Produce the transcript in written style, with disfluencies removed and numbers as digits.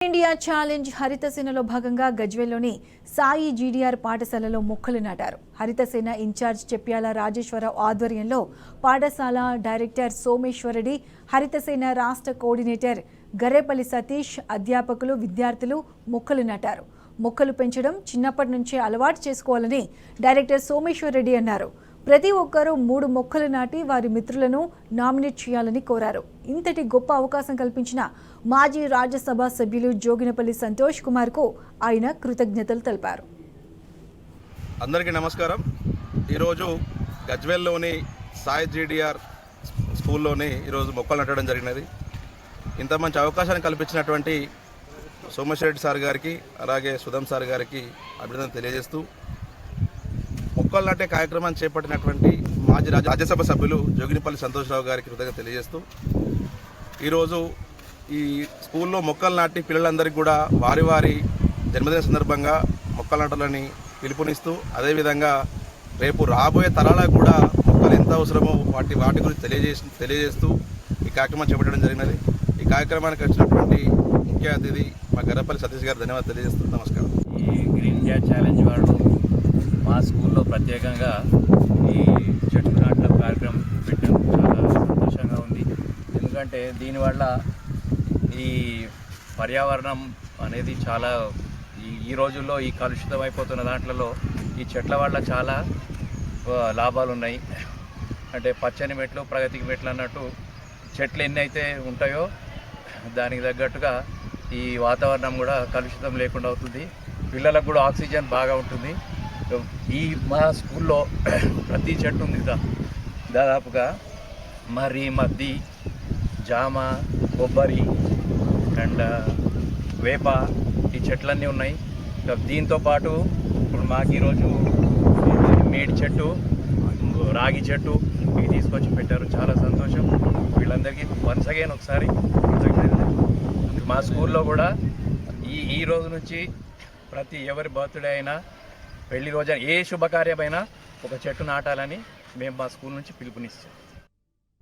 India challenge హరితసేనలో భాగంగా గజ్వేల్లోని Sai GDR పాఠశాలలో మొక్కలు నాటారు. హరితసేన ఇన్ఛార్జ్ చెప్యాల రాజేశ్వరరావు ఆధ్వర్యంలో పాఠశాల డైరెక్టర్ సోమేశ్వరరెడ్డి, హరితసేన రాష్ట్ర కోఆర్డినేటర్ గరేపల్లి సతీష్, అధ్యాపకులు, విద్యార్థులు మొక్కలు నాటారు. మొక్కలు పెంచడం చిన్నప్పటి నుంచే అలవాటు చేసుకోవాలని డైరెక్టర్ సోమేశ్వరరెడ్డి అన్నారు. ప్రతి ఒక్కరూ 3 మొక్కలు నాటి వారి మిత్రులను నామినేట్ చేయాలని కోరారు. ఇంతటి గొప్ప అవకాశం కల్పించిన మాజీ రాజ్యసభ సభ్యులు జోగినపల్లి సంతోష్ కుమార్ కు ఆయన కృతజ్ఞతలు తెలిపారు. అందరికీ నమస్కారం. ఈరోజు గజ్వేల్లోని సాయి జీడీఆర్ స్కూల్లోని ఈరోజు మొక్కలు నాటడం జరిగినది. ఇంత మంచి అవకాశాన్ని కల్పించినటువంటి సోమేశ్వరరెడ్డి సార్ గారికి, అలాగే సుధం సార్ గారికి అభినందన తెలియజేస్తూ, మొక్కలు నాటే కార్యక్రమాన్ని చేపట్టినటువంటి మాజీ రాజ్యసభ సభ్యులు జోగినిపల్లి సంతోష్రావు గారికి కృతజ్ఞత తెలియజేస్తూ, ఈరోజు ఈ స్కూల్లో మొక్కలు నాటి పిల్లలందరికీ కూడా వారి వారి జన్మదిన సందర్భంగా మొక్కలు నాటాలని పిలుపునిస్తూ, అదేవిధంగా రేపు రాబోయే తరాలకు కూడా మొక్కలు ఎంత అవసరమో వాటి గురించి తెలియజేస్తూ ఈ కార్యక్రమం చేపట్టడం జరిగినది. ఈ కార్యక్రమానికి వచ్చినటువంటి ముఖ్య అతిథి మా గరపల్లి సతీష్ గారు ధన్యవాదాలు తెలియజేస్తూ నమస్కారం. ఈ గ్రీన్ ఇండియా ఛాలెంజ్ వాళ్ళు మా స్కూల్లో ప్రత్యేకంగా ఈ చెట్లు నాటడం కార్యక్రమం పెట్టడం చాలా సంతోషంగా ఉంది. ఎందుకంటే దీనివల్ల ఈ పర్యావరణం అనేది చాలా ఈ రోజుల్లో ఈ కలుషితం అయిపోతున్న దాంట్లో ఈ చెట్ల వల్ల చాలా లాభాలు ఉన్నాయి. అంటే పచ్చని మెట్లు ప్రగతికి మెట్లు అన్నట్టు చెట్లు ఎన్ని అయితే ఉంటాయో దానికి తగ్గట్టుగా ఈ వాతావరణం కూడా కలుషితం లేకుండా అవుతుంది. పిల్లలకు కూడా ఆక్సిజన్ బాగా ఉంటుంది. ఈ మా స్కూల్లో ప్రతి చెట్టు ఉంది దాదాపుగా మర్రి, మద్ది, జామ, కొబ్బరి అండ్ వేప, ఈ చెట్లన్నీ ఉన్నాయి. దీంతో పాటు ఇప్పుడు మాకు ఈరోజు మేడి చెట్టు, రాగి చెట్టు ఇవి తీసుకొచ్చి పెట్టారు. చాలా సంతోషం. వీళ్ళందరికీ వన్స్ అగైన్ ఒకసారి మా స్కూల్లో కూడా ఈ రోజు నుంచి ప్రతి ఎవరి బర్త్డే అయినా, పెళ్లి రోజైనా, ఏ శుభకార్యమైనా ఒక చెట్టు నాటాలని మేము మా స్కూల్ నుంచి పిలుపునిస్తాం.